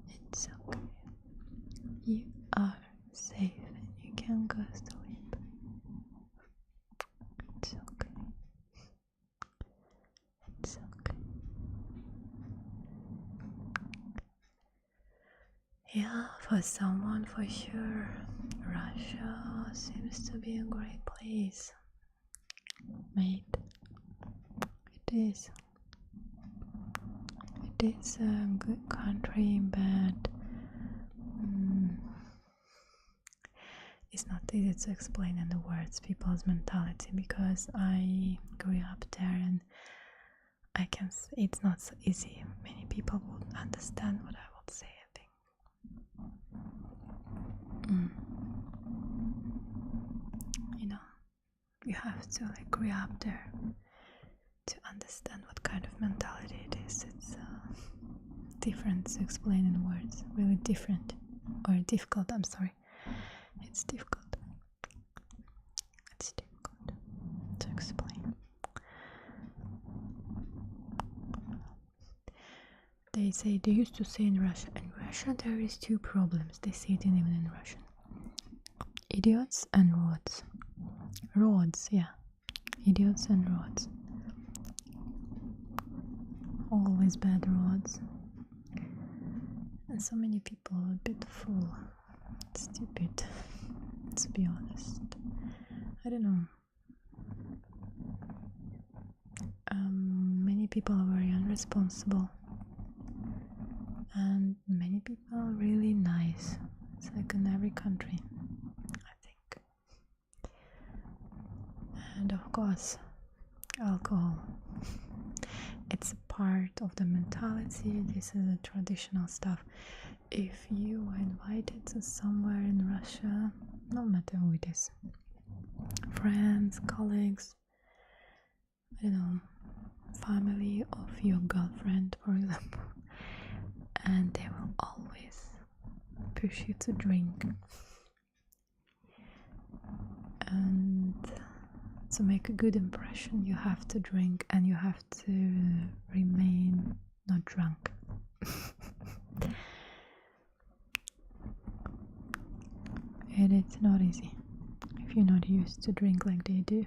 It's okay. You are safe and you can go sleep. It's okay. It's okay. Yeah, for someone, for sure, Russia seems to be a great place. Mate, it is. It is a good country, but it's not easy to explain in the words people's mentality, because I grew up there and I can say it's not so easy. Many people won't understand what I would say, I think. You know, you have to like grow up there to understand what kind of mentality it is. It's different to explain in words, really different, or difficult, I'm sorry. It's difficult. It's difficult to explain. They say, they used to say in Russia there is two problems. They say it even in Russian. Idiots and roads. Roads, yeah. Idiots and roads. Always bad roads. And so many people are a bit full. Stupid, to be honest. I don't know. Many people are very irresponsible. And many people are really nice. It's like in every country, I think. And of course, alcohol. It's a part of the mentality. This is a traditional stuff. If you are invited to somewhere in Russia, no matter who it is, friends, colleagues, I don't know, family of your girlfriend, for example, and they will always push you to drink. And to make a good impression, you have to drink and you have to remain not drunk. And it's not easy if you're not used to drink like they do.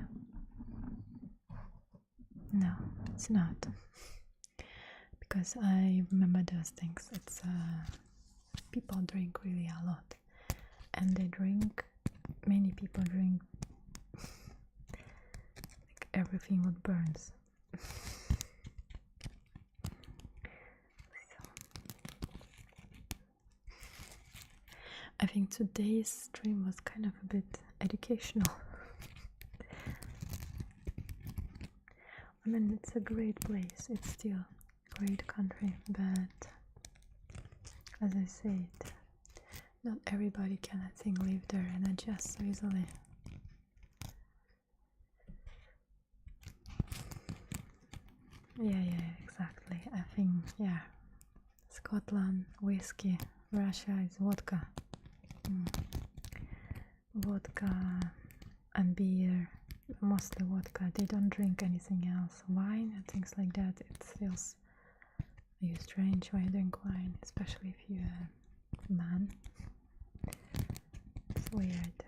No, it's not. Because I remember those things. It's people drink really a lot, and they drink. Many people drink like everything what burns. I think today's stream was kind of a bit educational. I mean, it's a great place. It's still a great country, but as I said, not everybody can, I think, live there and adjust so easily. Yeah, exactly. I think, yeah, Scotland, whiskey, Russia is vodka. Vodka and beer, mostly vodka. They don't drink anything else. Wine and things like that. It feels you strange when you drink wine, especially if you're a man. It's weird.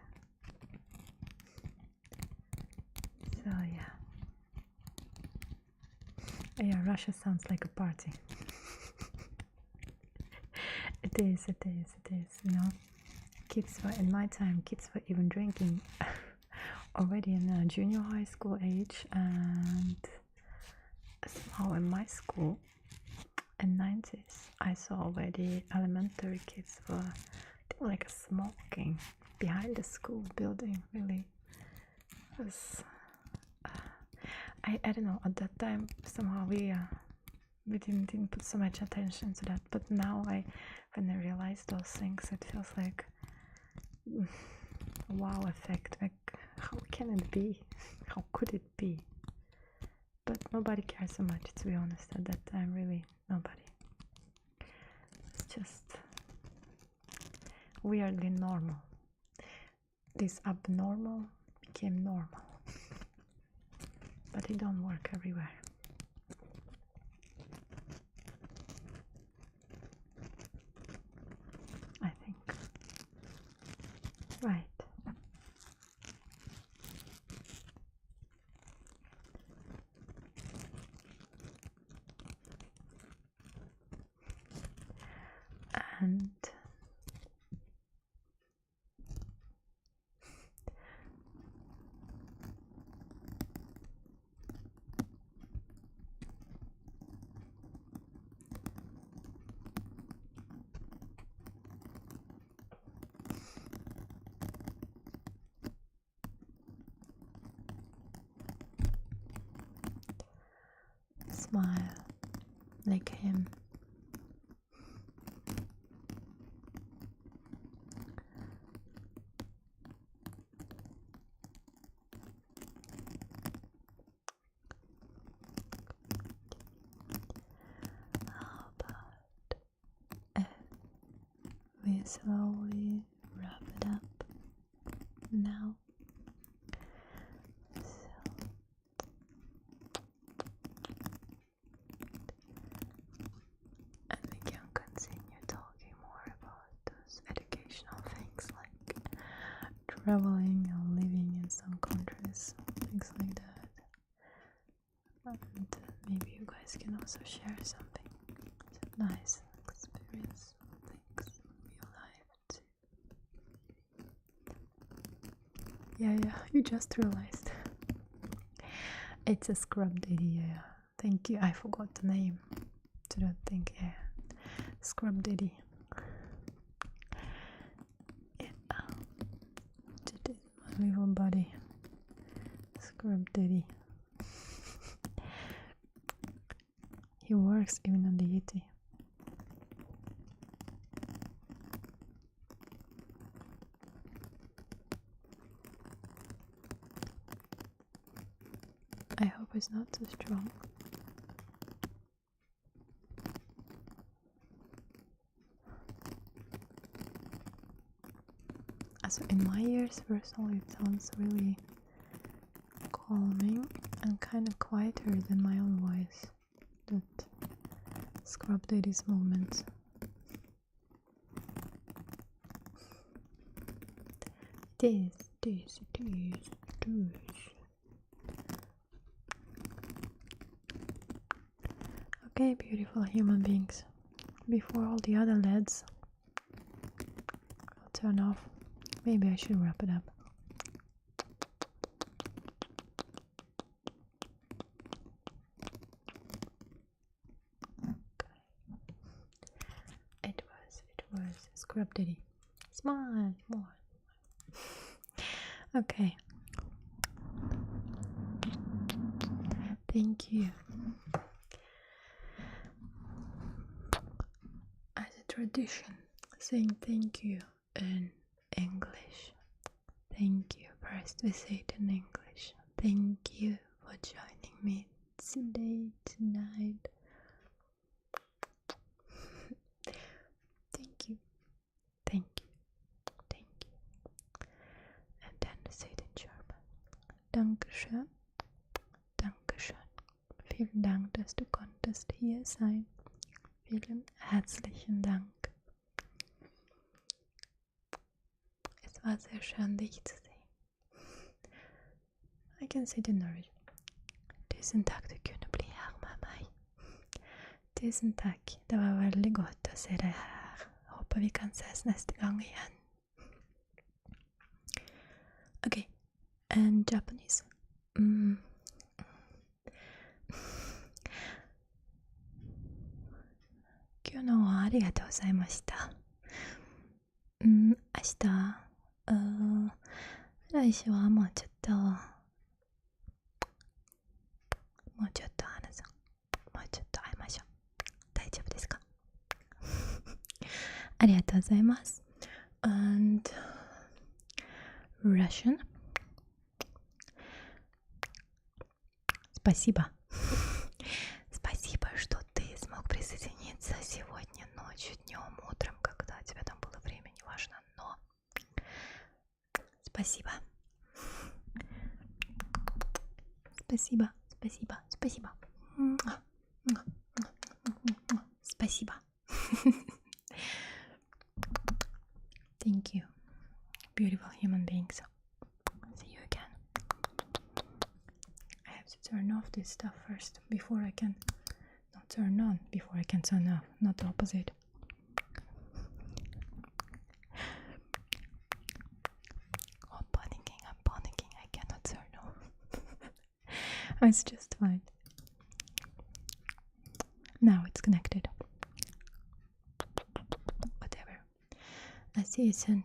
So yeah, Russia sounds like a party. It is, you know. Kids were, in my time, kids were even drinking already in junior high school age, and somehow in my school in 90s I saw already elementary kids were like smoking behind the school building. Really, it was, I don't know, at that time somehow we didn't put so much attention to that, but now when I realize those things, it feels like wow effect, like how can it be, how could it be? But nobody cares so much, to be honest, at that time. Really, nobody. It's just weirdly normal. This abnormal became normal, but it don't work everywhere. I think. Right. And smile like him. How about if we slowly wrap it up now? And we can continue talking more about those educational things like traveling and living in some countries, things like that. And maybe you guys can also share something nice experience, things in your life too. Yeah, you just realized. It's a scrub daddy, yeah. Thank you, I forgot the name to that thing, yeah. Scrub daddy. Yeah. It is my little buddy. Scrub daddy. He works even on the Yeti. I hope it's not too strong. So in my ears, personally, it sounds really calming and kind of quieter than my own voice. That scrub daddy's moment. It is. Okay, beautiful human beings. Before all the other LEDs turn off, maybe I should wrap it up. Okay. It was Scrub Daddy. Smile more. Okay. Thank you. As a tradition, saying thank you in English. Thank you. First we say it in English. Thank you for joining me today, tonight. Thank you. Thank you. Thank you. And then we say it in German. Dankeschön. Dankeschön. Vielen Dank, dass du konntest hier sein. Vielen herzlichen Dank. Es war sehr schön, dich zu sehen. I can say it in Norwegian. Tusen takk du kunne bli her med meg. Tusen takk, det var veldig godt å se deg her. Håper vi kan ses neste gang igjen. Okay, and Japanese. 今日のはありがとうございました。明日、来週はもうちょっと話そう。もうちょっと会いましょう。大丈夫ですか？ありがとうございます。And Russian. Спасибо. Спасибо, что ты смог присоединиться сегодня ночью, днем, утром, когда у тебя там было время, неважно, но спасибо. Спасибо, спасибо, спасибо. Спасибо. Thank you, beautiful human beings. See you again. I have to turn off this stuff first before I can not turn on, before I can turn off, not the opposite. Oh, I'm panicking, I cannot turn off. It's just fine. Now it's connected. Whatever. I see you soon.